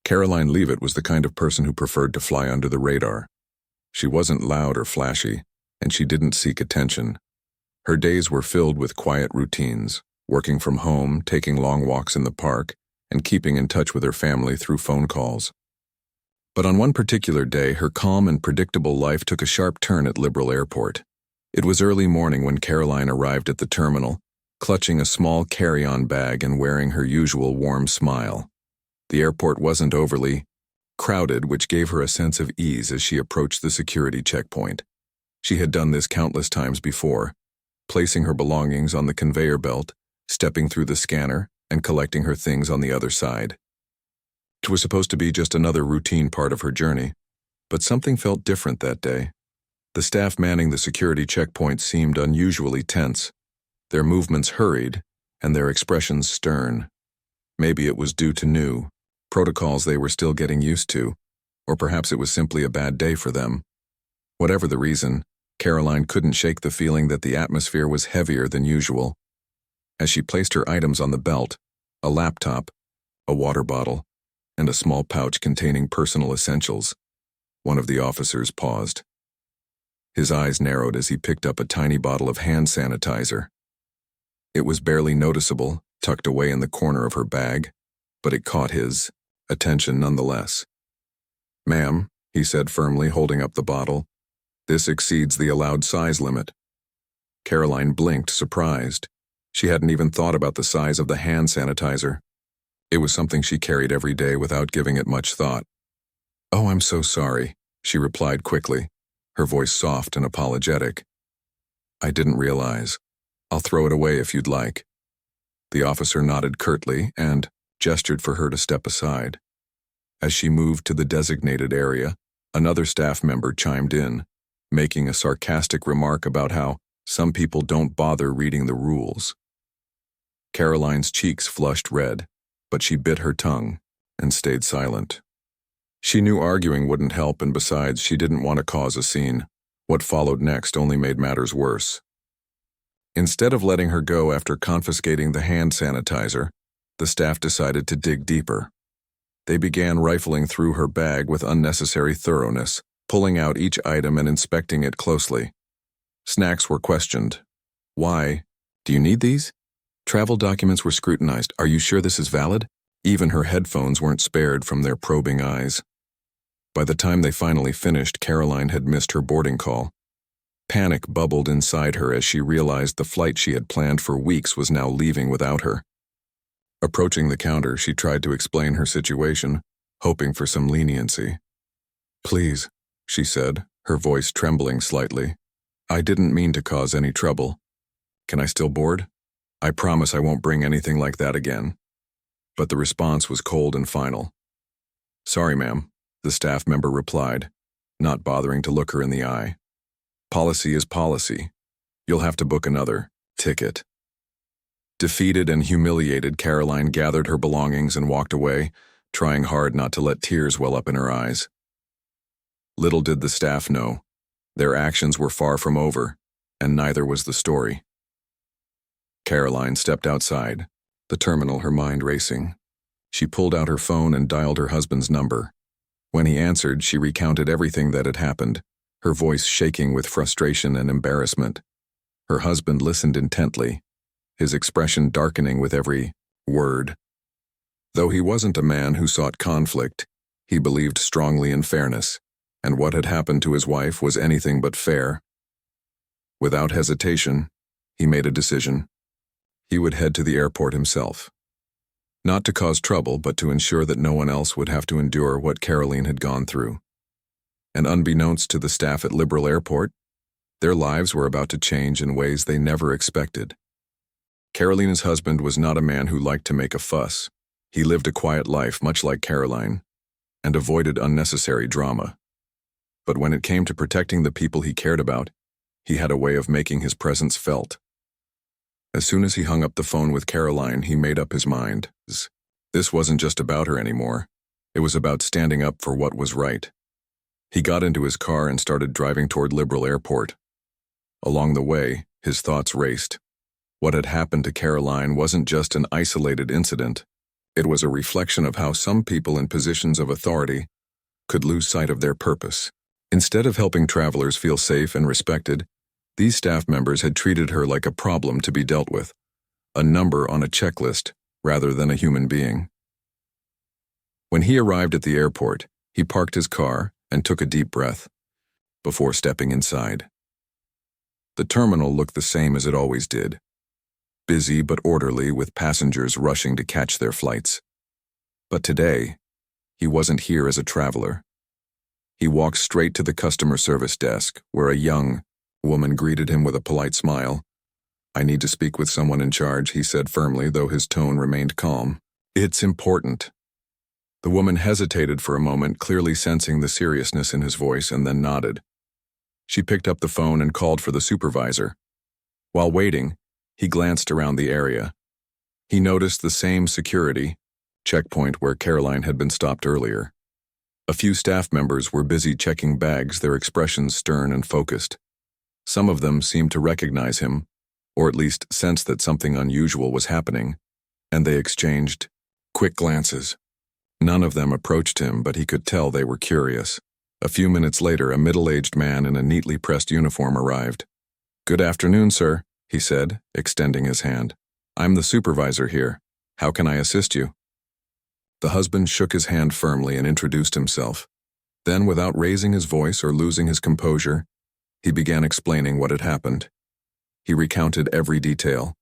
Karoline Leavitt was the kind of person who preferred to fly under the radar. She wasn't loud or flashy, and she didn't seek attention. Her days were filled with quiet routines, working from home, taking long walks in the park, and keeping in touch with her family through phone calls. But on one particular day, her calm and predictable life took a sharp turn at Liberal Airport. It was early morning when Karoline arrived at the terminal, clutching a small carry-on bag and wearing her usual warm smile. The airport wasn't overly crowded, which gave her a sense of ease as she approached the security checkpoint. She had done this countless times before, placing her belongings on the conveyor belt, stepping through the scanner, and collecting her things on the other side. It was supposed to be just another routine part of her journey, but something felt different that day. The staff manning the security checkpoint seemed unusually tense, their movements hurried, and their expressions stern. Maybe it was due to new protocols they were still getting used to, or perhaps it was simply a bad day for them. Whatever the reason, Karoline couldn't shake the feeling that the atmosphere was heavier than usual. As she placed her items on the belt, a laptop, a water bottle, and a small pouch containing personal essentials, one of the officers paused. His eyes narrowed as he picked up a tiny bottle of hand sanitizer. It was barely noticeable, tucked away in the corner of her bag, but it caught his attention nonetheless. "Ma'am," he said firmly, holding up the bottle, "this exceeds the allowed size limit." Karoline blinked, surprised. She hadn't even thought about the size of the hand sanitizer. It was something she carried every day without giving it much thought. "Oh, I'm so sorry," she replied quickly, her voice soft and apologetic. "I didn't realize. I'll throw it away if you'd like." The officer nodded curtly and gestured for her to step aside. As she moved to the designated area, another staff member chimed in, making a sarcastic remark about how some people don't bother reading the rules. Karoline's cheeks flushed red, but she bit her tongue and stayed silent. She knew arguing wouldn't help, and besides, she didn't want to cause a scene. What followed next only made matters worse. Instead of letting her go after confiscating the hand sanitizer, the staff decided to dig deeper. They began rifling through her bag with unnecessary thoroughness, pulling out each item and inspecting it closely. Snacks were questioned. "Why? Do you need these?" Travel documents were scrutinized. "Are you sure this is valid?" Even her headphones weren't spared from their probing eyes. By the time they finally finished, Karoline had missed her boarding call. Panic bubbled inside her as she realized the flight she had planned for weeks was now leaving without her. Approaching the counter, she tried to explain her situation, hoping for some leniency. "Please," she said, her voice trembling slightly. "I didn't mean to cause any trouble. Can I still board? I promise I won't bring anything like that again." But the response was cold and final. "Sorry, ma'am," the staff member replied, not bothering to look her in the eye. "Policy is policy. You'll have to book another ticket." Defeated and humiliated, Karoline gathered her belongings and walked away, trying hard not to let tears well up in her eyes. Little did the staff know, their actions were far from over, and neither was the story. Karoline stepped outside, the terminal, her mind racing. She pulled out her phone and dialed her husband's number. When he answered, she recounted everything that had happened, her voice shaking with frustration and embarrassment. Her husband listened intently, his expression darkening with every word. Though he wasn't a man who sought conflict, he believed strongly in fairness, and what had happened to his wife was anything but fair. Without hesitation, he made a decision. He would head to the airport himself. Not to cause trouble, but to ensure that no one else would have to endure what Karoline had gone through. And unbeknownst to the staff at Liberal Airport, their lives were about to change in ways they never expected. Karoline's husband was not a man who liked to make a fuss. He lived a quiet life, much like Karoline, and avoided unnecessary drama. But when it came to protecting the people he cared about, he had a way of making his presence felt. As soon as he hung up the phone with Karoline, he made up his mind. This wasn't just about her anymore. It was about standing up for what was right. He got into his car and started driving toward Liberal Airport. Along the way, his thoughts raced. What had happened to Karoline wasn't just an isolated incident. It was a reflection of how some people in positions of authority could lose sight of their purpose. Instead of helping travelers feel safe and respected, these staff members had treated her like a problem to be dealt with, a number on a checklist rather than a human being. When he arrived at the airport, he parked his car and took a deep breath before stepping inside. The terminal looked the same as it always did, busy but orderly with passengers rushing to catch their flights. But today, he wasn't here as a traveler. He walked straight to the customer service desk, where a young woman greeted him with a polite smile. "I need to speak with someone in charge," he said firmly, though his tone remained calm. "It's important." The woman hesitated for a moment, clearly sensing the seriousness in his voice, and then nodded. She picked up the phone and called for the supervisor. While waiting, he glanced around the area. He noticed the same security checkpoint where Karoline had been stopped earlier. A few staff members were busy checking bags, their expressions stern and focused. Some of them seemed to recognize him, or at least sense that something unusual was happening, and they exchanged quick glances. None of them approached him, but he could tell they were curious. A few minutes later, a middle-aged man in a neatly pressed uniform arrived. "Good afternoon, sir," he said, extending his hand. "I'm the supervisor here. How can I assist you?" The husband shook his hand firmly and introduced himself. Then, without raising his voice or losing his composure, he began explaining what had happened. He recounted every detail: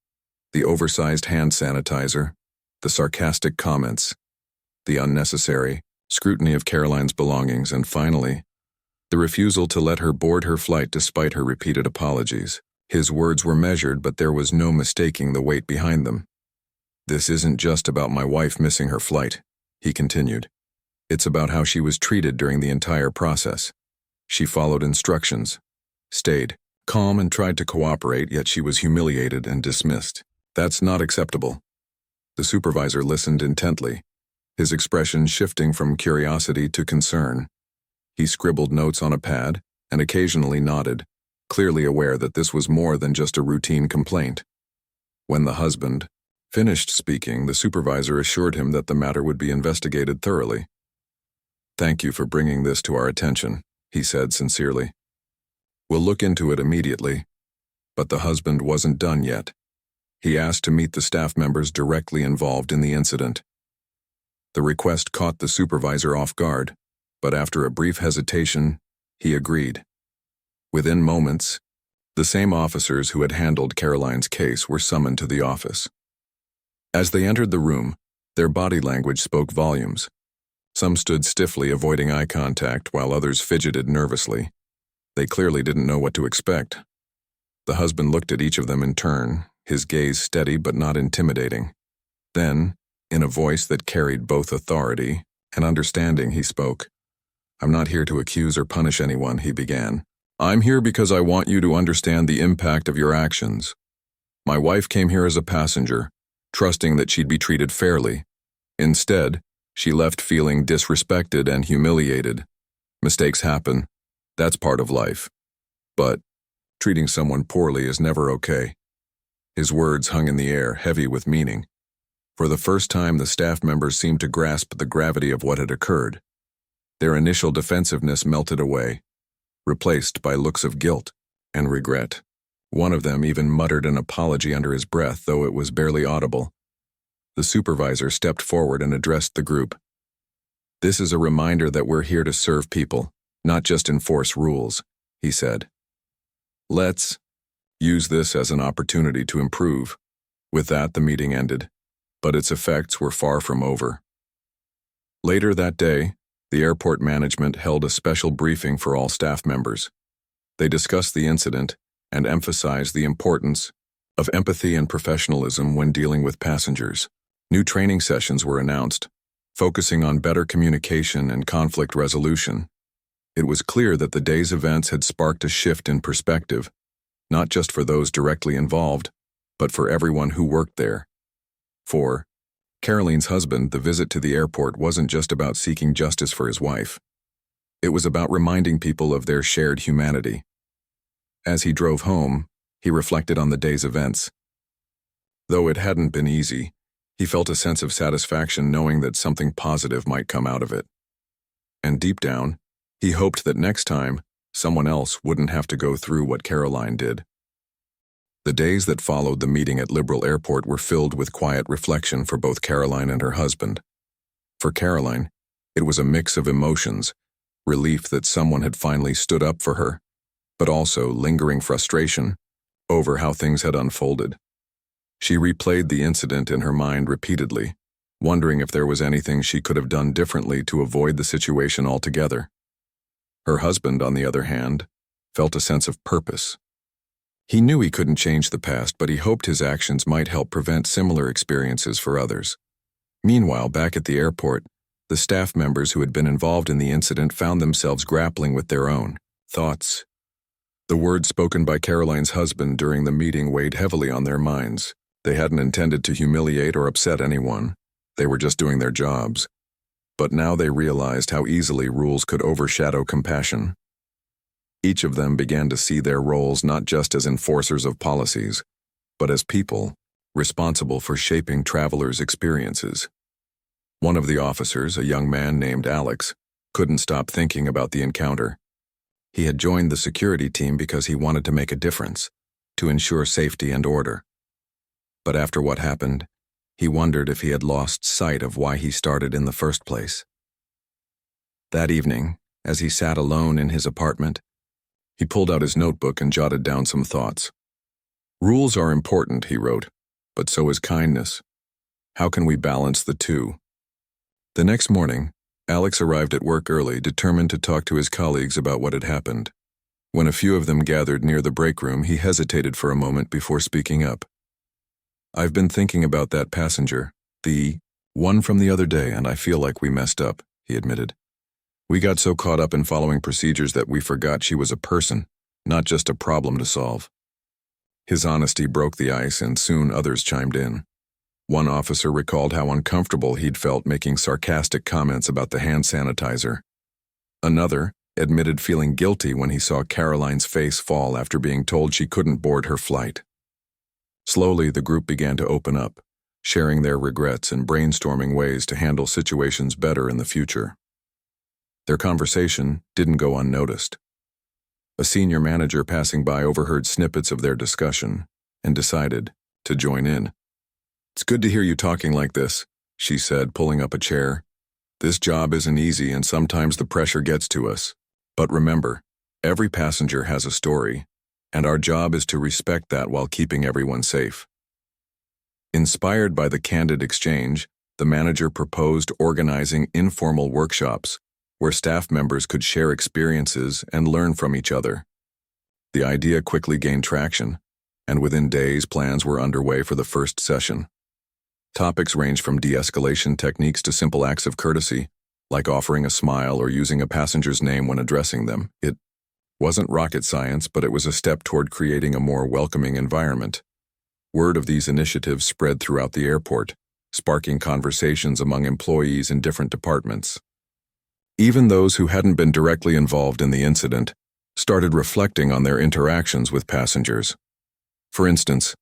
the oversized hand sanitizer, the sarcastic comments, the unnecessary scrutiny of Karoline's belongings, and finally, the refusal to let her board her flight despite her repeated apologies. His words were measured, but there was no mistaking the weight behind them. "This isn't just about my wife missing her flight," he continued. "It's about how she was treated during the entire process. She followed instructions, stayed calm and tried to cooperate, yet she was humiliated and dismissed. That's not acceptable." The supervisor listened intently, his expression shifting from curiosity to concern. He scribbled notes on a pad and occasionally nodded, clearly aware that this was more than just a routine complaint. When the husband finished speaking, the supervisor assured him that the matter would be investigated thoroughly. "Thank you for bringing this to our attention," he said sincerely. "We'll look into it immediately." But the husband wasn't done yet. He asked to meet the staff members directly involved in the incident. The request caught the supervisor off guard, but after a brief hesitation, he agreed. Within moments, the same officers who had handled Karoline's case were summoned to the office. As they entered the room, their body language spoke volumes. Some stood stiffly, avoiding eye contact, while others fidgeted nervously. They clearly didn't know what to expect. The husband looked at each of them in turn, his gaze steady but not intimidating. Then, in a voice that carried both authority and understanding, he spoke. "I'm not here to accuse or punish anyone," he began. "I'm here because I want you to understand the impact of your actions. My wife came here as a passenger, trusting that she'd be treated fairly. Instead, she left feeling disrespected and humiliated. Mistakes happen. That's part of life. But treating someone poorly is never okay." His words hung in the air, heavy with meaning. For the first time, the staff members seemed to grasp the gravity of what had occurred. Their initial defensiveness melted away, replaced by looks of guilt and regret. One of them even muttered an apology under his breath, though it was barely audible. The supervisor stepped forward and addressed the group. "This is a reminder that we're here to serve people, not just enforce rules," he said. "Let's use this as an opportunity to improve." With that, the meeting ended, but its effects were far from over. Later that day, the airport management held a special briefing for all staff members. They discussed the incident and emphasized the importance of empathy and professionalism when dealing with passengers. New training sessions were announced, focusing on better communication and conflict resolution. It was clear that the day's events had sparked a shift in perspective, not just for those directly involved, but for everyone who worked there. For Karoline's husband, the visit to the airport wasn't just about seeking justice for his wife. It was about reminding people of their shared humanity. As he drove home, he reflected on the day's events. Though it hadn't been easy, He felt a sense of satisfaction knowing that something positive might come out of it. And deep down, he hoped that next time, someone else wouldn't have to go through what Karoline did. The days that followed the meeting at Liberal Airport were filled with quiet reflection for both Karoline and her husband. For Karoline, it was a mix of emotions, relief that someone had finally stood up for her, but also lingering frustration over how things had unfolded. She replayed the incident in her mind repeatedly, wondering if there was anything she could have done differently to avoid the situation altogether. Her husband, on the other hand, felt a sense of purpose. He knew he couldn't change the past, but he hoped his actions might help prevent similar experiences for others. Meanwhile, back at the airport, the staff members who had been involved in the incident found themselves grappling with their own thoughts. The words spoken by Karoline's husband during the meeting weighed heavily on their minds. They hadn't intended to humiliate or upset anyone. They were just doing their jobs. But now they realized how easily rules could overshadow compassion. Each of them began to see their roles not just as enforcers of policies, but as people responsible for shaping travelers' experiences. One of the officers, a young man named Alex, couldn't stop thinking about the encounter. He had joined the security team because he wanted to make a difference, to ensure safety and order. But after what happened, he wondered if he had lost sight of why he started in the first place. That evening, as he sat alone in his apartment, he pulled out his notebook and jotted down some thoughts. "Rules are important," he wrote, "but so is kindness. How can we balance the two?" The next morning, Alex arrived at work early, determined to talk to his colleagues about what had happened. When a few of them gathered near the break room, he hesitated for a moment before speaking up. "I've been thinking about that passenger, the one from the other day, and I feel like we messed up," he admitted. "We got so caught up in following procedures that we forgot she was a person, not just a problem to solve." His honesty broke the ice, and soon others chimed in. One officer recalled how uncomfortable he'd felt making sarcastic comments about the hand sanitizer. Another admitted feeling guilty when he saw Karoline's face fall after being told she couldn't board her flight. Slowly, the group began to open up, sharing their regrets and brainstorming ways to handle situations better in the future. Their conversation didn't go unnoticed. A senior manager passing by overheard snippets of their discussion and decided to join in. "It's good to hear you talking like this," she said, pulling up a chair. "This job isn't easy and sometimes the pressure gets to us. But remember, every passenger has a story, and our job is to respect that while keeping everyone safe." Inspired by the candid exchange, the manager proposed organizing informal workshops where staff members could share experiences and learn from each other. The idea quickly gained traction, and within days plans were underway for the first session. Topics ranged from de-escalation techniques to simple acts of courtesy, like offering a smile or using a passenger's name when addressing them. It wasn't rocket science, but it was a step toward creating a more welcoming environment. Word of these initiatives spread throughout the airport, sparking conversations among employees in different departments. Even those who hadn't been directly involved in the incident started reflecting on their interactions with passengers. For instance,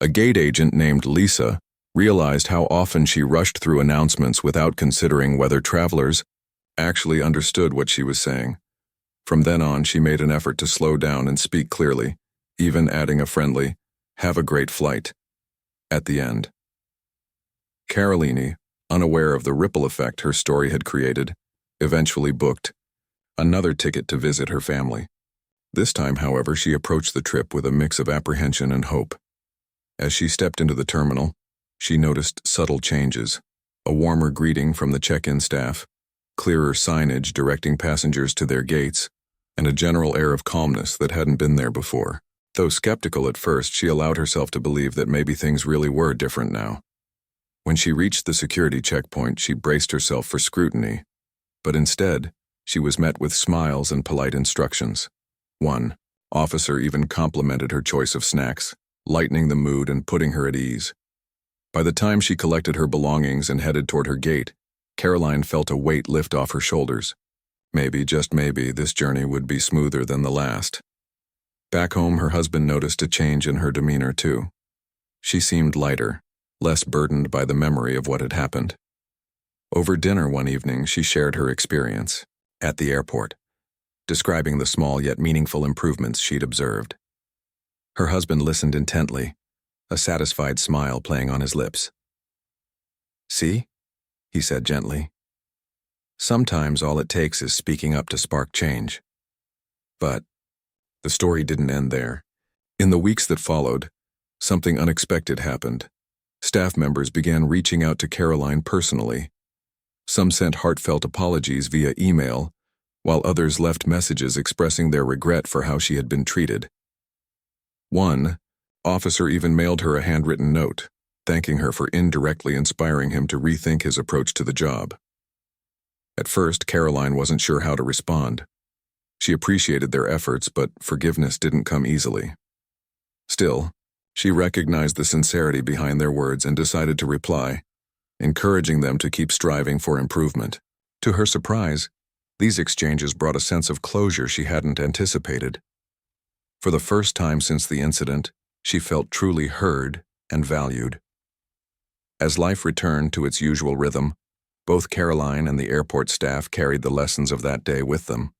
a gate agent named Lisa realized how often she rushed through announcements without considering whether travelers actually understood what she was saying. From then on, she made an effort to slow down and speak clearly, even adding a friendly, "Have a great flight" at the end. Karoline, unaware of the ripple effect her story had created, eventually booked another ticket to visit her family. This time, however, she approached the trip with a mix of apprehension and hope. As she stepped into the terminal, she noticed subtle changes: a warmer greeting from the check-in staff, clearer signage directing passengers to their gates, and a general air of calmness that hadn't been there before. Though skeptical at first, she allowed herself to believe that maybe things really were different now. When she reached the security checkpoint, she braced herself for scrutiny, but instead, she was met with smiles and polite instructions. One officer even complimented her choice of snacks, lightening the mood and putting her at ease. By the time she collected her belongings and headed toward her gate, Karoline felt a weight lift off her shoulders. Maybe, just maybe, this journey would be smoother than the last. Back home, her husband noticed a change in her demeanor too. She seemed lighter, less burdened by the memory of what had happened. Over dinner one evening, she shared her experience at the airport, describing the small yet meaningful improvements she'd observed. Her husband listened intently, a satisfied smile playing on his lips. "See?" he said gently. "Sometimes all it takes is speaking up to spark change." But the story didn't end there. In the weeks that followed, something unexpected happened. Staff members began reaching out to Karoline personally. Some sent heartfelt apologies via email, while others left messages expressing their regret for how she had been treated. One officer even mailed her a handwritten note, thanking her for indirectly inspiring him to rethink his approach to the job. At first, Karoline wasn't sure how to respond. She appreciated their efforts, but forgiveness didn't come easily. Still, she recognized the sincerity behind their words and decided to reply, encouraging them to keep striving for improvement. To her surprise, these exchanges brought a sense of closure she hadn't anticipated. For the first time since the incident, she felt truly heard and valued. As life returned to its usual rhythm, both Karoline and the airport staff carried the lessons of that day with them.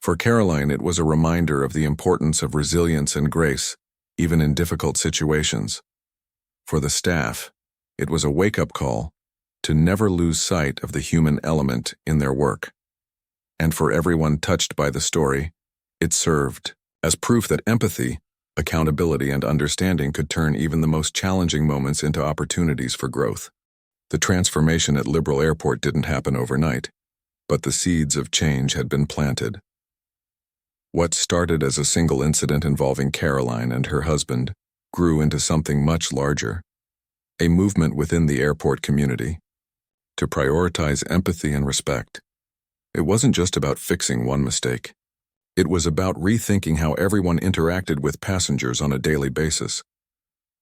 For Karoline, it was a reminder of the importance of resilience and grace, even in difficult situations. For the staff, it was a wake-up call to never lose sight of the human element in their work. And for everyone touched by the story, it served as proof that empathy, accountability, and understanding could turn even the most challenging moments into opportunities for growth. The transformation at Liberal Airport didn't happen overnight, but the seeds of change had been planted. What started as a single incident involving Karoline and her husband grew into something much larger, a movement within the airport community to prioritize empathy and respect. It wasn't just about fixing one mistake. It was about rethinking how everyone interacted with passengers on a daily basis.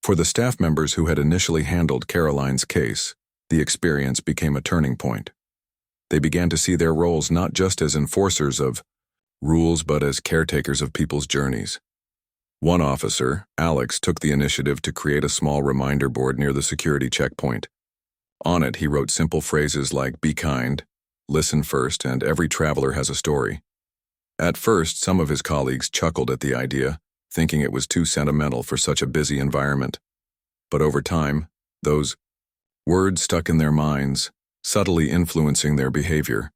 For the staff members who had initially handled Karoline's case, the experience became a turning point. They began to see their roles not just as enforcers of rules but as caretakers of people's journeys. One officer, Alex, took the initiative to create a small reminder board near the security checkpoint. On it, he wrote simple phrases like "be kind," "listen first," and "every traveler has a story." At first, some of his colleagues chuckled at the idea, thinking it was too sentimental for such a busy environment. But over time, those words stuck in their minds, subtly influencing their behavior.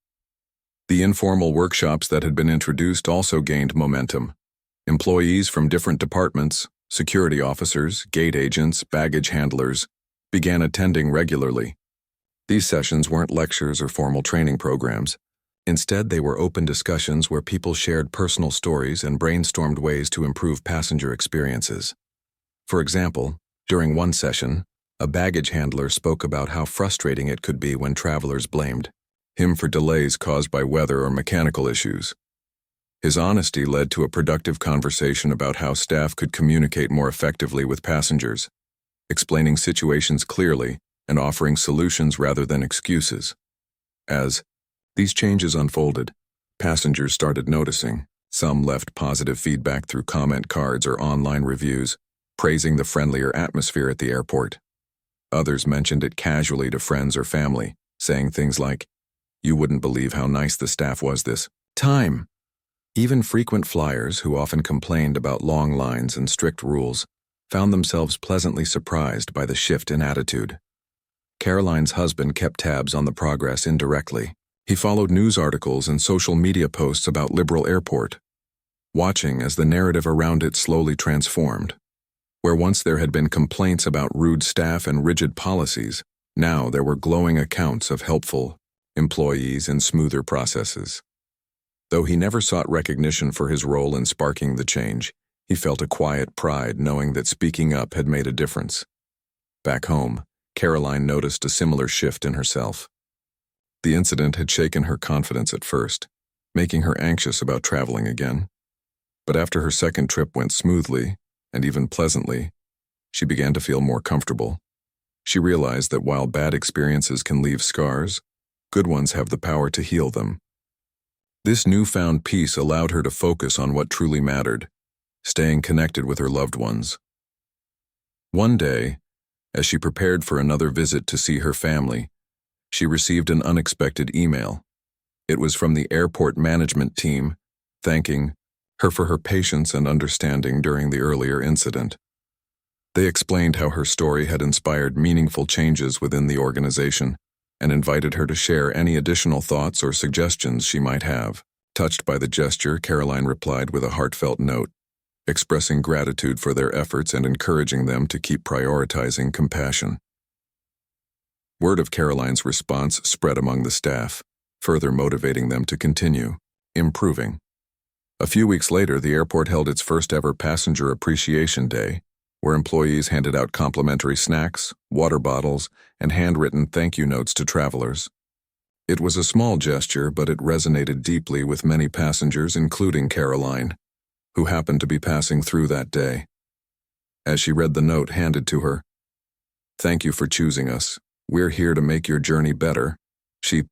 The informal workshops that had been introduced also gained momentum. Employees from different departments, security officers, gate agents, baggage handlers, began attending regularly. These sessions weren't lectures or formal training programs. Instead, they were open discussions where people shared personal stories and brainstormed ways to improve passenger experiences. For example, during one session, a baggage handler spoke about how frustrating it could be when travelers blamed him for delays caused by weather or mechanical issues. His honesty led to a productive conversation about how staff could communicate more effectively with passengers, explaining situations clearly and offering solutions rather than excuses. As these changes unfolded, passengers started noticing. Some left positive feedback through comment cards or online reviews, praising the friendlier atmosphere at the airport. Others mentioned it casually to friends or family, saying things like, "You wouldn't believe how nice the staff was this time." Even frequent flyers, who often complained about long lines and strict rules, found themselves pleasantly surprised by the shift in attitude. Karoline's husband kept tabs on the progress indirectly. He followed news articles and social media posts about Liberal Airport, watching as the narrative around it slowly transformed. Where once there had been complaints about rude staff and rigid policies, now there were glowing accounts of helpful employees and smoother processes. Though he never sought recognition for his role in sparking the change, he felt a quiet pride knowing that speaking up had made a difference. Back home, Karoline noticed a similar shift in herself. The incident had shaken her confidence at first, making her anxious about traveling again. But after her second trip went smoothly, and even pleasantly, she began to feel more comfortable. She realized that while bad experiences can leave scars, good ones have the power to heal them. This newfound peace allowed her to focus on what truly mattered, staying connected with her loved ones. One day, As she prepared for another visit to see her family, she received an unexpected email. It was from the airport management team, thanking her for her patience and understanding during the earlier incident. They explained how her story had inspired meaningful changes within the organization and invited her to share any additional thoughts or suggestions she might have. Touched by the gesture, Karoline replied with a heartfelt note, expressing gratitude for their efforts and encouraging them to keep prioritizing compassion. Word of Karoline's response spread among the staff, further motivating them to continue improving. A few weeks later, the airport held its first-ever Passenger Appreciation Day, where employees handed out complimentary snacks, water bottles, and handwritten thank you notes to travelers. It was a small gesture, but it resonated deeply with many passengers, including Karoline, who happened to be passing through that day. As she read the note handed to her, "Thank you for choosing us. We're here to make your journey better," she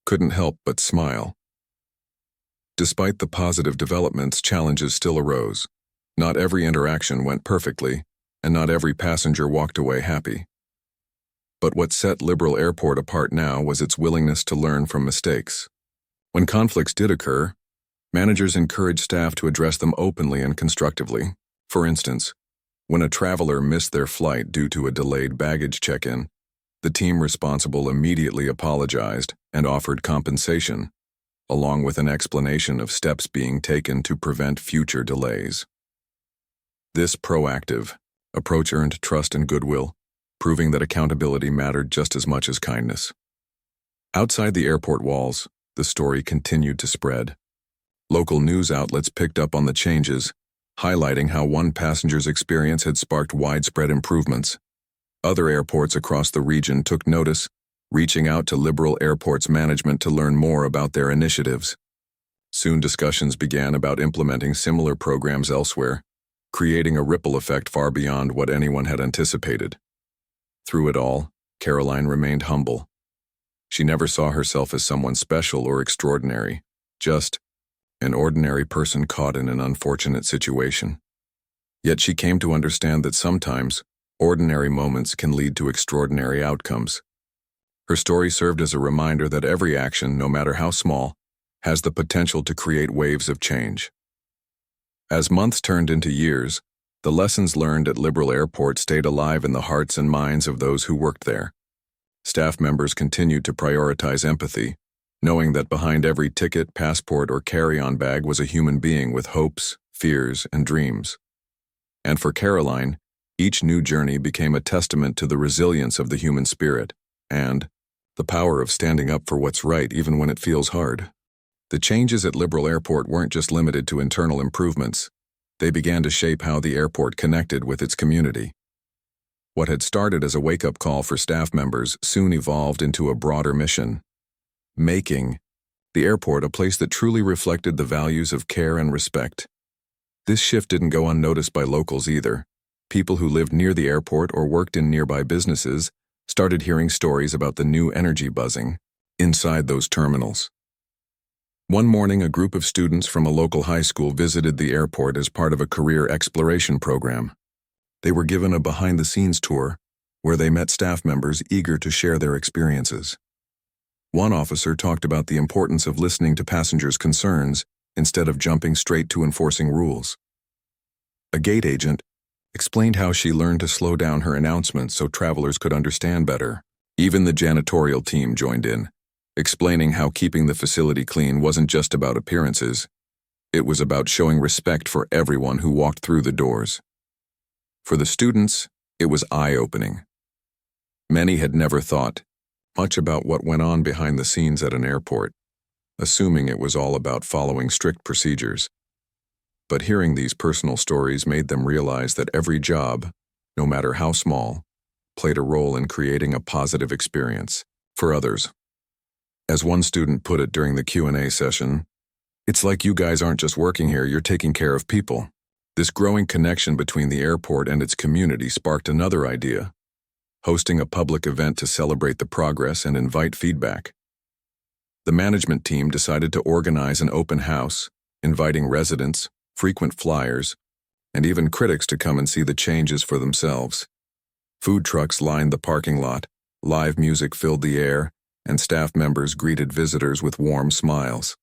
couldn't help but smile. Despite the positive developments, challenges still arose. Not every interaction went perfectly, and not every passenger walked away happy. But what set Liberal Airport apart now was its willingness to learn from mistakes. When conflicts did occur, managers encouraged staff to address them openly and constructively. For instance, when a traveler missed their flight due to a delayed baggage check-in, the team responsible immediately apologized and offered compensation, along with an explanation of steps being taken to prevent future delays. This proactive approach earned trust and goodwill, proving that accountability mattered just as much as kindness. Outside the airport walls, the story continued to spread. Local news outlets picked up on the changes, highlighting how one passenger's experience had sparked widespread improvements. Other airports across the region took notice, reaching out to Liberal Airport's management to learn more about their initiatives. Soon discussions began about implementing similar programs elsewhere, creating a ripple effect far beyond what anyone had anticipated. Through it all, Karoline remained humble. She never saw herself as someone special or extraordinary, just an ordinary person caught in an unfortunate situation. Yet she came to understand that sometimes, ordinary moments can lead to extraordinary outcomes. Her story served as a reminder that every action, no matter how small, has the potential to create waves of change. As months turned into years, the lessons learned at Liberal Airport stayed alive in the hearts and minds of those who worked there. Staff members continued to prioritize empathy, knowing that behind every ticket, passport, or carry-on bag was a human being with hopes, fears, and dreams. And for Karoline, each new journey became a testament to the resilience of the human spirit and the power of standing up for what's right even when it feels hard. The changes at Liberal Airport weren't just limited to internal improvements. They began to shape how the airport connected with its community. What had started as a wake-up call for staff members soon evolved into a broader mission, making the airport a place that truly reflected the values of care and respect. This shift didn't go unnoticed by locals either. People who lived near the airport or worked in nearby businesses started hearing stories about the new energy buzzing inside those terminals. One morning, a group of students from a local high school visited the airport as part of a career exploration program. They were given a behind-the-scenes tour, where they met staff members eager to share their experiences. One officer talked about the importance of listening to passengers' concerns instead of jumping straight to enforcing rules. A gate agent explained how she learned to slow down her announcements so travelers could understand better. Even the janitorial team joined in, explaining how keeping the facility clean wasn't just about appearances. It was about showing respect for everyone who walked through the doors. For the students, it was eye-opening. Many had never thought much about what went on behind the scenes at an airport, assuming it was all about following strict procedures. But hearing these personal stories made them realize that every job, no matter how small, played a role in creating a positive experience for others. As one student put it during the Q&A session, "It's like you guys aren't just working here, you're taking care of people." This growing connection between the airport and its community sparked another idea: hosting a public event to celebrate the progress and invite feedback. The management team decided to organize an open house, inviting residents, frequent flyers, and even critics to come and see the changes for themselves. Food trucks lined the parking lot, live music filled the air, and staff members greeted visitors with warm smiles.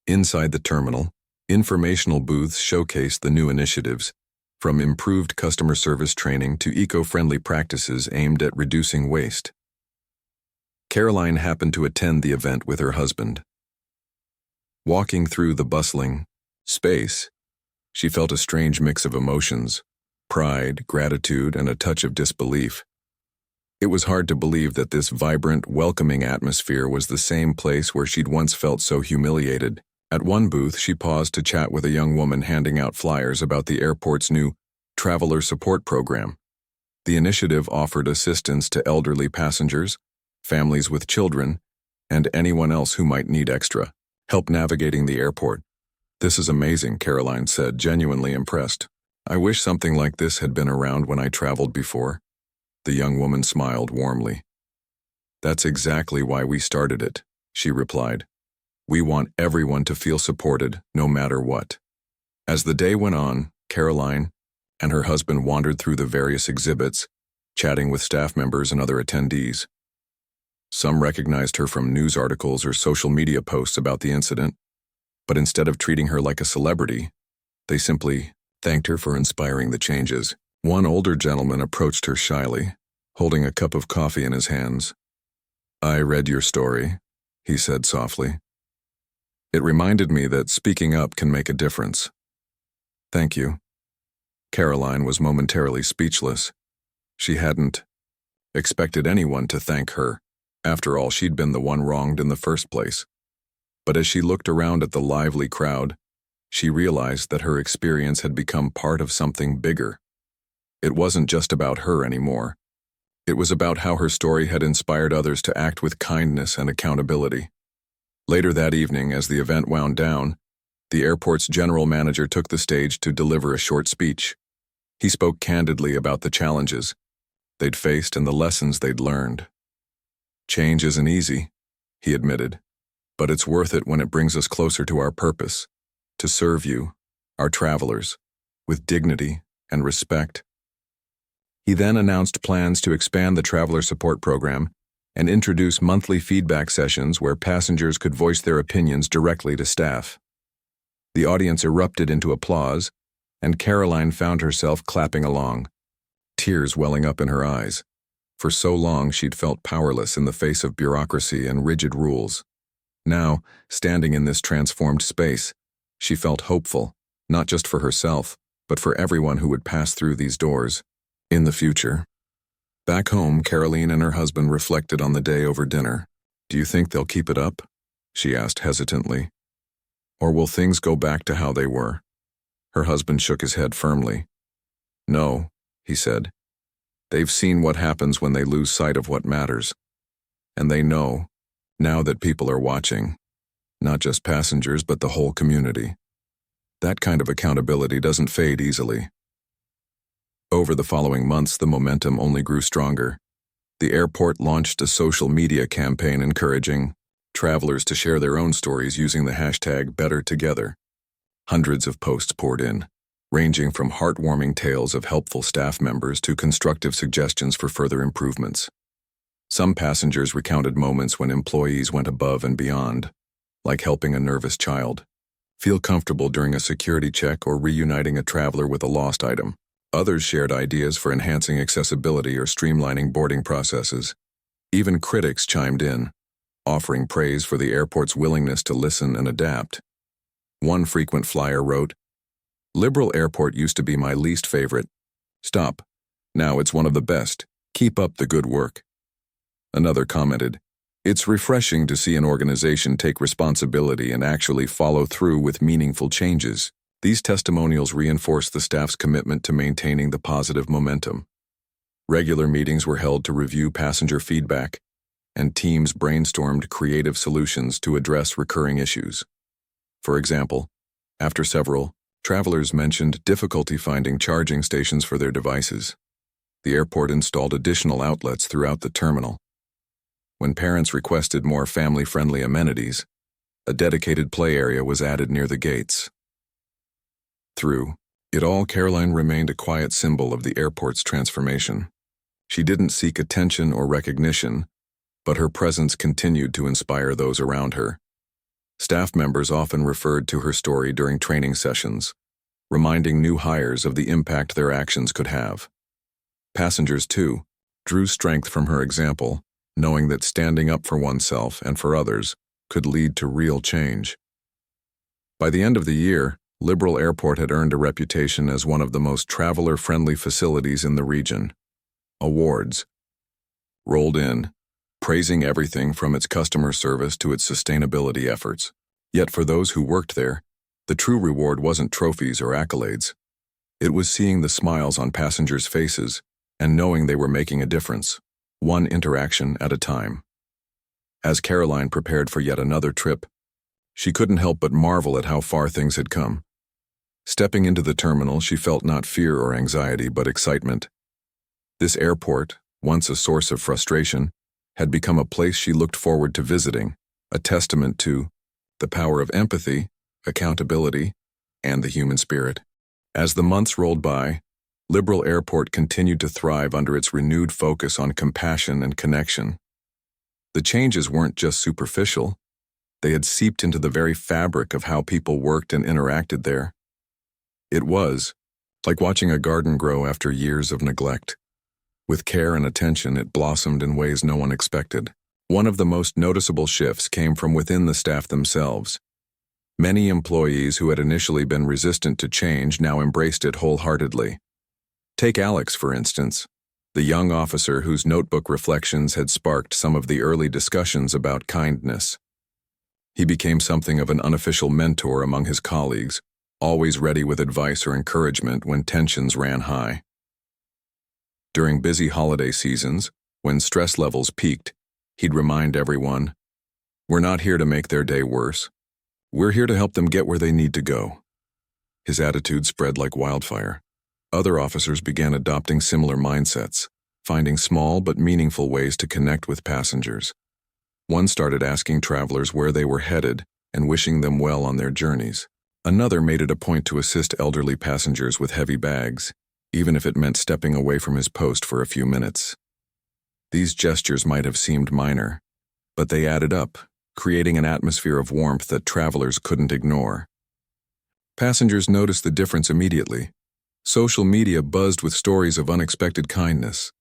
Inside the terminal, informational booths showcased the new initiatives, from improved customer service training to eco-friendly practices aimed at reducing waste. Karoline happened to attend the event with her husband. Walking through the bustling space, she felt a strange mix of emotions: pride, gratitude, and a touch of disbelief. It was hard to believe that this vibrant, welcoming atmosphere was the same place where she'd once felt so humiliated. At one booth, she paused to chat with a young woman handing out flyers about the airport's new Traveler Support Program. The initiative offered assistance to elderly passengers, families with children, and anyone else who might need extra help navigating the airport. "This is amazing," Karoline said, genuinely impressed. "I wish something like this had been around when I traveled before." The young woman smiled warmly. "That's exactly why we started it," she replied. "We want everyone to feel supported, no matter what." As the day went on, Karoline and her husband wandered through the various exhibits, chatting with staff members and other attendees. Some recognized her from news articles or social media posts about the incident, but instead of treating her like a celebrity, they simply thanked her for inspiring the changes. One older gentleman approached her shyly, holding a cup of coffee in his hands. "I read your story," he said softly. "It reminded me that speaking up can make a difference." "Thank you." Karoline was momentarily speechless. She hadn't expected anyone to thank her. After all, she'd been the one wronged in the first place. But as she looked around at the lively crowd, she realized that her experience had become part of something bigger. It wasn't just about her anymore. It was about how her story had inspired others to act with kindness and accountability. Later that evening, as the event wound down, the airport's general manager took the stage to deliver a short speech. He spoke candidly about the challenges they'd faced and the lessons they'd learned. "Change isn't easy," he admitted, "but it's worth it when it brings us closer to our purpose, to serve you, our travelers, with dignity and respect." He then announced plans to expand the Traveler Support Program and introduce monthly feedback sessions where passengers could voice their opinions directly to staff. The audience erupted into applause, and Karoline found herself clapping along, tears welling up in her eyes. For so long, she'd felt powerless in the face of bureaucracy and rigid rules. Now, standing in this transformed space, she felt hopeful, not just for herself, but for everyone who would pass through these doors in the future. Back home, Karoline and her husband reflected on the day over dinner. "Do you think they'll keep it up?" she asked hesitantly. "Or will things go back to how they were?" Her husband shook his head firmly. "No," he said. "They've seen what happens when they lose sight of what matters. And they know, now that people are watching, not just passengers but the whole community. That kind of accountability doesn't fade easily." Over the following months, the momentum only grew stronger. The airport launched a social media campaign encouraging travelers to share their own stories using the hashtag #BetterTogether. Hundreds of posts poured in, ranging from heartwarming tales of helpful staff members to constructive suggestions for further improvements. Some passengers recounted moments when employees went above and beyond, like helping a nervous child feel comfortable during a security check or reuniting a traveler with a lost item. Others shared ideas for enhancing accessibility or streamlining boarding processes. Even critics chimed in, offering praise for the airport's willingness to listen and adapt. One frequent flyer wrote, "Liberal Airport used to be my least favorite. Stop. Now it's one of the best. Keep up the good work." Another commented, "It's refreshing to see an organization take responsibility and actually follow through with meaningful changes." These testimonials reinforce the staff's commitment to maintaining the positive momentum. Regular meetings were held to review passenger feedback, and teams brainstormed creative solutions to address recurring issues. For example, after several travelers mentioned difficulty finding charging stations for their devices, the airport installed additional outlets throughout the terminal. When parents requested more family-friendly amenities, a dedicated play area was added near the gates. Through it all, Karoline remained a quiet symbol of the airport's transformation. She didn't seek attention or recognition, but her presence continued to inspire those around her. Staff members often referred to her story during training sessions, reminding new hires of the impact their actions could have. Passengers, too, drew strength from her example, knowing that standing up for oneself and for others could lead to real change. By the end of the year, Liberal Airport had earned a reputation as one of the most traveler-friendly facilities in the region. Awards rolled in, praising everything from its customer service to its sustainability efforts. Yet for those who worked there, the true reward wasn't trophies or accolades. It was seeing the smiles on passengers' faces and knowing they were making a difference, one interaction at a time. As Karoline prepared for yet another trip, she couldn't help but marvel at how far things had come. Stepping into the terminal, she felt not fear or anxiety, but excitement. This airport, once a source of frustration, had become a place she looked forward to visiting, a testament to the power of empathy, accountability, and the human spirit. As the months rolled by, Liberal Airport continued to thrive under its renewed focus on compassion and connection. The changes weren't just superficial. They had seeped into the very fabric of how people worked and interacted there. It was like watching a garden grow after years of neglect. With care and attention, it blossomed in ways no one expected. One of the most noticeable shifts came from within the staff themselves. Many employees who had initially been resistant to change now embraced it wholeheartedly. Take Alex, for instance, the young officer whose notebook reflections had sparked some of the early discussions about kindness. He became something of an unofficial mentor among his colleagues, always ready with advice or encouragement when tensions ran high. During busy holiday seasons, when stress levels peaked, he'd remind everyone, "We're not here to make their day worse. We're here to help them get where they need to go." His attitude spread like wildfire. Other officers began adopting similar mindsets, finding small but meaningful ways to connect with passengers. One started asking travelers where they were headed and wishing them well on their journeys. Another made it a point to assist elderly passengers with heavy bags, even if it meant stepping away from his post for a few minutes. These gestures might have seemed minor, but they added up, creating an atmosphere of warmth that travelers couldn't ignore. Passengers noticed the difference immediately. Social media buzzed with stories of unexpected kindness.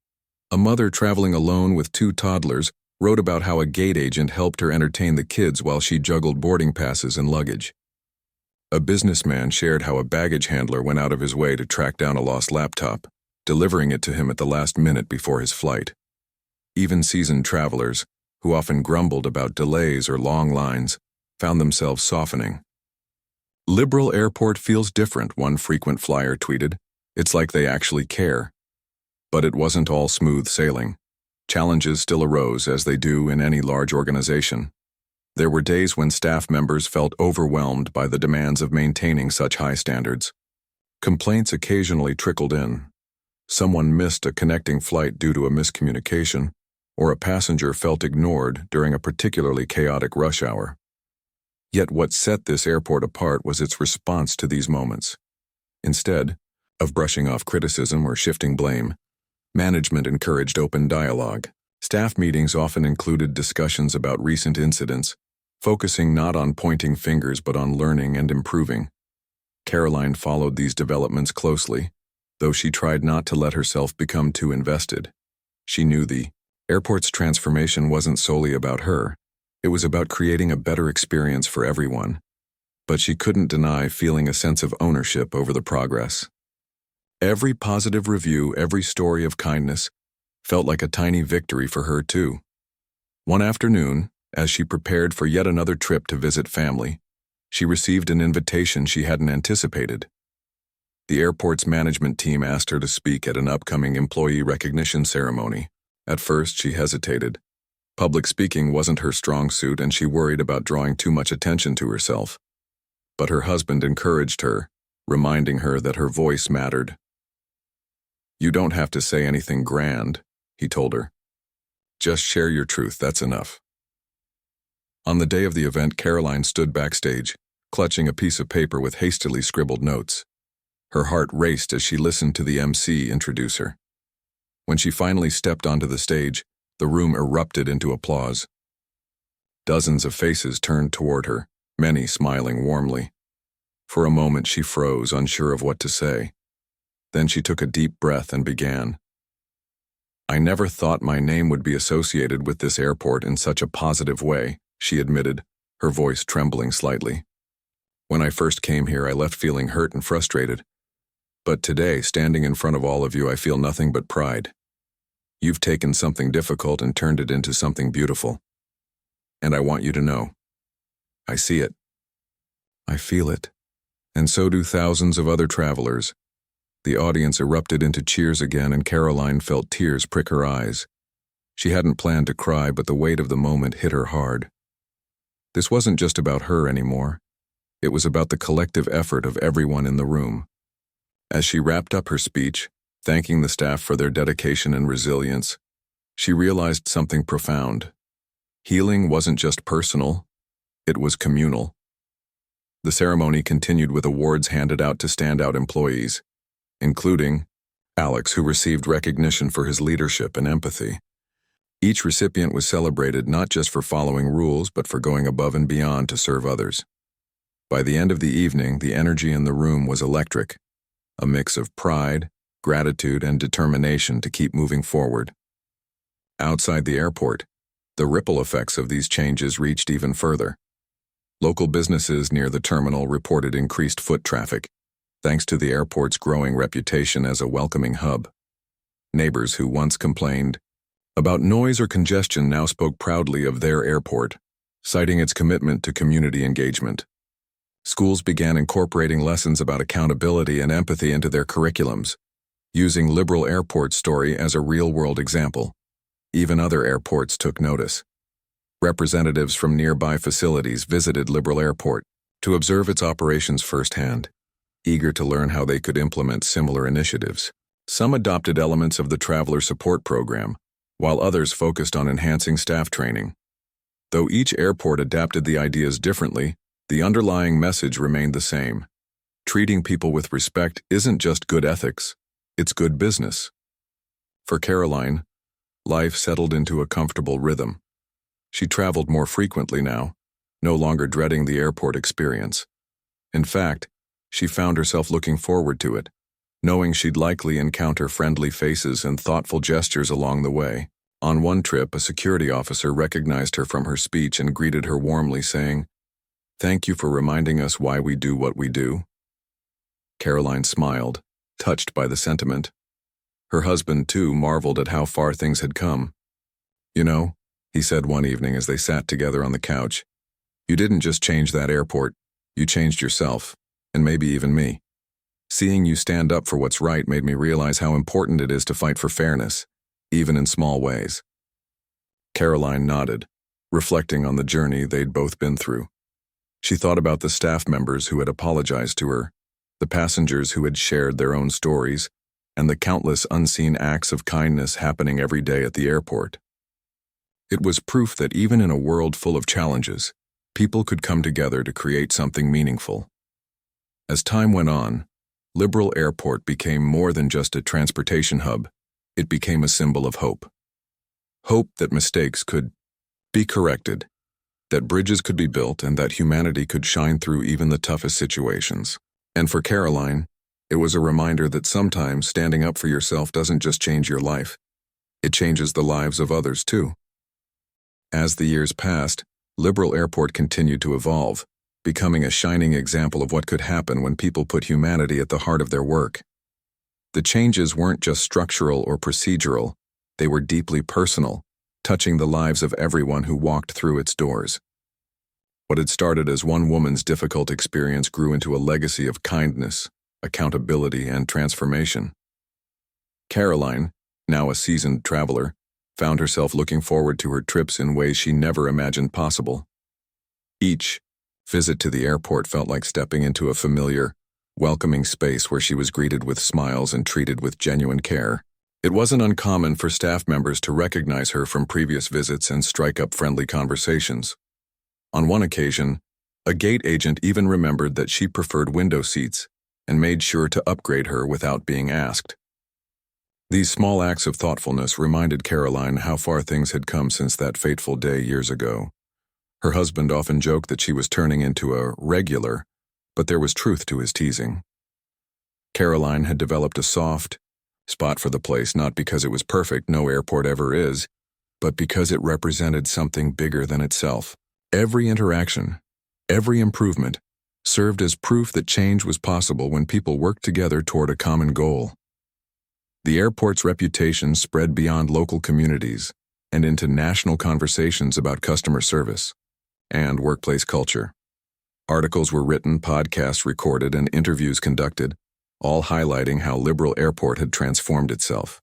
A mother traveling alone with 2 toddlers wrote about how a gate agent helped her entertain the kids while she juggled boarding passes and luggage. A businessman shared how a baggage handler went out of his way to track down a lost laptop, delivering it to him at the last minute before his flight. Even seasoned travelers, who often grumbled about delays or long lines, found themselves softening. "Liberal Airport feels different," one frequent flyer tweeted. "It's like they actually care." But it wasn't all smooth sailing. Challenges still arose, as they do in any large organization. There were days when staff members felt overwhelmed by the demands of maintaining such high standards. Complaints occasionally trickled in. Someone missed a connecting flight due to a miscommunication, or a passenger felt ignored during a particularly chaotic rush hour. Yet what set this airport apart was its response to these moments. Instead of brushing off criticism or shifting blame, management encouraged open dialogue. Staff meetings often included discussions about recent incidents, focusing not on pointing fingers but on learning and improving. Karoline followed these developments closely, though she tried not to let herself become too invested. She knew the airport's transformation wasn't solely about her. It was about creating a better experience for everyone. But she couldn't deny feeling a sense of ownership over the progress. Every positive review, every story of kindness, felt like a tiny victory for her too. One afternoon, as she prepared for yet another trip to visit family, she received an invitation she hadn't anticipated. The airport's management team asked her to speak at an upcoming employee recognition ceremony. At first, she hesitated. Public speaking wasn't her strong suit, and she worried about drawing too much attention to herself. But her husband encouraged her, reminding her that her voice mattered. "You don't have to say anything grand," he told her. "Just share your truth, that's enough." On the day of the event, Karoline stood backstage, clutching a piece of paper with hastily scribbled notes. Her heart raced as she listened to the MC introduce her. When she finally stepped onto the stage, the room erupted into applause. Dozens of faces turned toward her, many smiling warmly. For a moment she froze, unsure of what to say. Then she took a deep breath and began. "I never thought my name would be associated with this airport in such a positive way," she admitted, her voice trembling slightly. "When I first came here, I left feeling hurt and frustrated. But today, standing in front of all of you, I feel nothing but pride. You've taken something difficult and turned it into something beautiful. And I want you to know. I see it. I feel it. And so do thousands of other travelers." The audience erupted into cheers again, and Karoline felt tears prick her eyes. She hadn't planned to cry, but the weight of the moment hit her hard. This wasn't just about her anymore. It was about the collective effort of everyone in the room. As she wrapped up her speech, thanking the staff for their dedication and resilience, she realized something profound. Healing wasn't just personal, it was communal. The ceremony continued with awards handed out to standout employees, including Alex, who received recognition for his leadership and empathy. Each recipient was celebrated not just for following rules, but for going above and beyond to serve others. By the end of the evening, the energy in the room was electric, a mix of pride, gratitude, and determination to keep moving forward. Outside the airport, the ripple effects of these changes reached even further. Local businesses near the terminal reported increased foot traffic, thanks to the airport's growing reputation as a welcoming hub. Neighbors who once complained about noise or congestion now spoke proudly of their airport, citing its commitment to community engagement. Schools began incorporating lessons about accountability and empathy into their curriculums, using Liberal Airport's story as a real-world example. Even other airports took notice. Representatives from nearby facilities visited Liberal Airport to observe its operations firsthand, eager to learn how they could implement similar initiatives. Some adopted elements of the Traveler Support Program, while others focused on enhancing staff training. Though each airport adapted the ideas differently, the underlying message remained the same. Treating people with respect isn't just good ethics, it's good business. For Karoline, life settled into a comfortable rhythm. She traveled more frequently now, no longer dreading the airport experience. In fact, she found herself looking forward to it, knowing she'd likely encounter friendly faces and thoughtful gestures along the way. On one trip, a security officer recognized her from her speech and greeted her warmly, saying, "Thank you for reminding us why we do what we do." Karoline smiled, touched by the sentiment. Her husband, too, marveled at how far things had come. "You know," he said one evening as they sat together on the couch, "you didn't just change that airport, you changed yourself, and maybe even me. Seeing you stand up for what's right made me realize how important it is to fight for fairness, even in small ways." Karoline nodded, reflecting on the journey they'd both been through. She thought about the staff members who had apologized to her, the passengers who had shared their own stories, and the countless unseen acts of kindness happening every day at the airport. It was proof that even in a world full of challenges, people could come together to create something meaningful. As time went on, Liberal Airport became more than just a transportation hub. It became a symbol of hope. Hope that mistakes could be corrected, that bridges could be built, and that humanity could shine through even the toughest situations. And for Karoline, it was a reminder that sometimes standing up for yourself doesn't just change your life, it changes the lives of others too. As the years passed, Liberal Airport continued to evolve, becoming a shining example of what could happen when people put humanity at the heart of their work. The changes weren't just structural or procedural, they were deeply personal, touching the lives of everyone who walked through its doors. What had started as one woman's difficult experience grew into a legacy of kindness, accountability, and transformation. Karoline, now a seasoned traveler, found herself looking forward to her trips in ways she never imagined possible. Each visit to the airport felt like stepping into a familiar, welcoming space where she was greeted with smiles and treated with genuine care. It wasn't uncommon for staff members to recognize her from previous visits and strike up friendly conversations. On one occasion, a gate agent even remembered that she preferred window seats and made sure to upgrade her without being asked. These small acts of thoughtfulness reminded Karoline how far things had come since that fateful day years ago. Her husband often joked that she was turning into a regular, but there was truth to his teasing. Karoline had developed a soft spot for the place, not because it was perfect, no airport ever is, but because it represented something bigger than itself. Every interaction, every improvement, served as proof that change was possible when people worked together toward a common goal. The airport's reputation spread beyond local communities and into national conversations about customer service and workplace culture. Articles were written, podcasts recorded, and interviews conducted, all highlighting how Liberal Airport had transformed itself.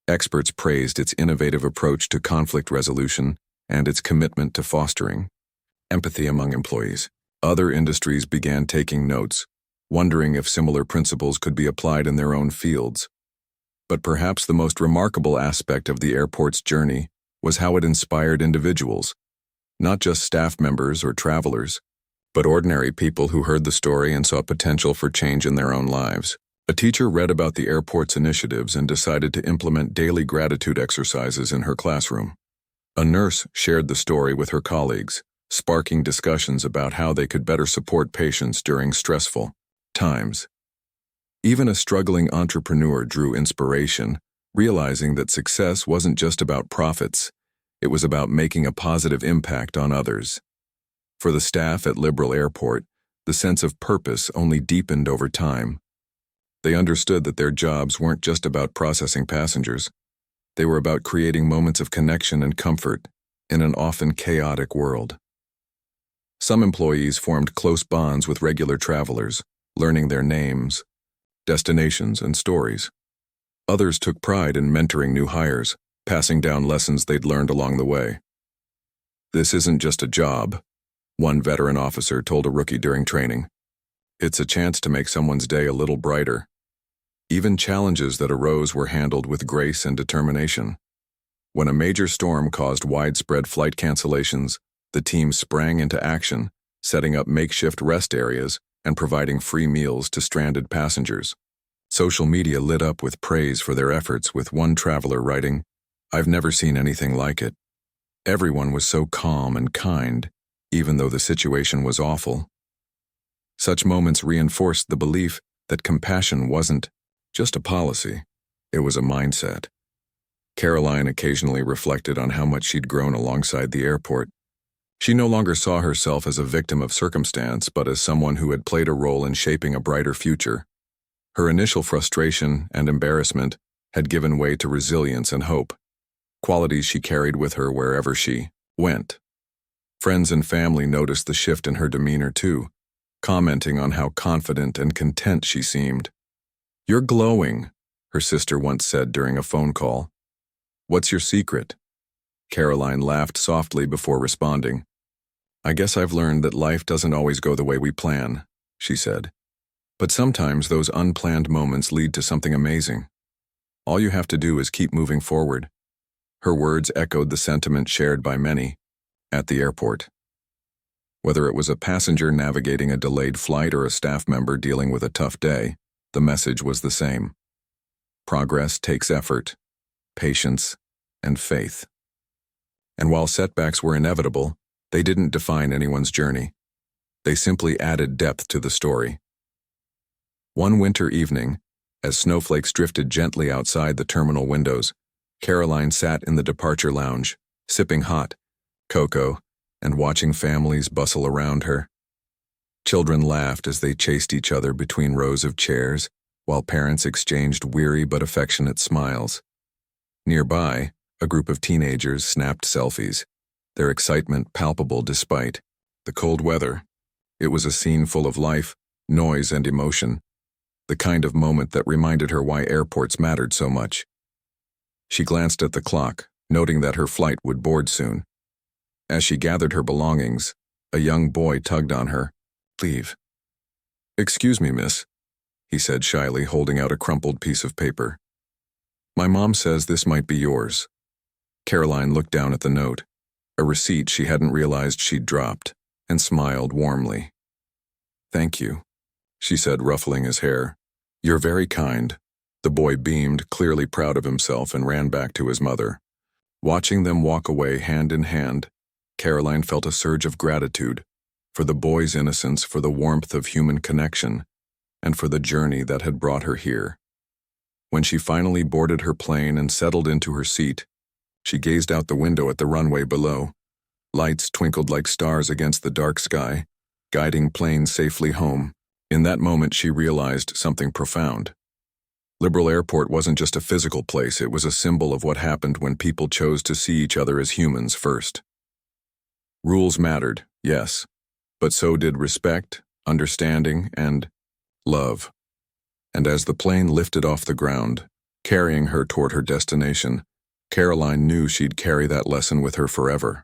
Experts praised its innovative approach to conflict resolution and its commitment to fostering empathy among employees. Other industries began taking notes, wondering if similar principles could be applied in their own fields. But perhaps the most remarkable aspect of the airport's journey was how it inspired individuals, not just staff members or travelers, but ordinary people who heard the story and saw potential for change in their own lives. A teacher read about the airport's initiatives and decided to implement daily gratitude exercises in her classroom. A nurse shared the story with her colleagues, sparking discussions about how they could better support patients during stressful times. Even a struggling entrepreneur drew inspiration, realizing that success wasn't just about profits, it was about making a positive impact on others. For the staff at Liberal Airport, the sense of purpose only deepened over time. They understood that their jobs weren't just about processing passengers. They were about creating moments of connection and comfort in an often chaotic world. Some employees formed close bonds with regular travelers, learning their names, destinations, and stories. Others took pride in mentoring new hires, passing down lessons they'd learned along the way. "This isn't just a job," one veteran officer told a rookie during training. "It's a chance to make someone's day a little brighter." Even challenges that arose were handled with grace and determination. When a major storm caused widespread flight cancellations, the team sprang into action, setting up makeshift rest areas and providing free meals to stranded passengers. Social media lit up with praise for their efforts, with one traveler writing, "I've never seen anything like it. Everyone was so calm and kind, even though the situation was awful." Such moments reinforced the belief that compassion wasn't just a policy, it was a mindset. Karoline occasionally reflected on how much she'd grown alongside the airport. She no longer saw herself as a victim of circumstance, but as someone who had played a role in shaping a brighter future. Her initial frustration and embarrassment had given way to resilience and hope, qualities she carried with her wherever she went. Friends and family noticed the shift in her demeanor too, commenting on how confident and content she seemed. "You're glowing," her sister once said during a phone call. "What's your secret?" Karoline laughed softly before responding. "I guess I've learned that life doesn't always go the way we plan," she said. "But sometimes those unplanned moments lead to something amazing. All you have to do is keep moving forward." Her words echoed the sentiment shared by many at the airport. Whether it was a passenger navigating a delayed flight or a staff member dealing with a tough day, the message was the same. Progress takes effort, patience, and faith. And while setbacks were inevitable, they didn't define anyone's journey. They simply added depth to the story. One winter evening, as snowflakes drifted gently outside the terminal windows, Karoline sat in the departure lounge, sipping hot cocoa and watching families bustle around her. Children laughed as they chased each other between rows of chairs, while parents exchanged weary but affectionate smiles. Nearby, a group of teenagers snapped selfies, their excitement palpable despite the cold weather. It was a scene full of life, noise, and emotion, the kind of moment that reminded her why airports mattered so much. She glanced at the clock, noting that her flight would board soon. As she gathered her belongings, a young boy tugged on her. "Leave." "Excuse me, miss," he said shyly, holding out a crumpled piece of paper. "My mom says this might be yours." Karoline looked down at the note, a receipt she hadn't realized she'd dropped, and smiled warmly. "Thank you," she said, ruffling his hair. "You're very kind." The boy beamed, clearly proud of himself, and ran back to his mother. Watching them walk away hand in hand, Karoline felt a surge of gratitude for the boy's innocence, for the warmth of human connection, and for the journey that had brought her here. When she finally boarded her plane and settled into her seat, she gazed out the window at the runway below. Lights twinkled like stars against the dark sky, guiding planes safely home. In that moment, she realized something profound. Liberal Airport wasn't just a physical place, it was a symbol of what happened when people chose to see each other as humans first. Rules mattered, yes, but so did respect, understanding, and love. And as the plane lifted off the ground, carrying her toward her destination, Karoline knew she'd carry that lesson with her forever.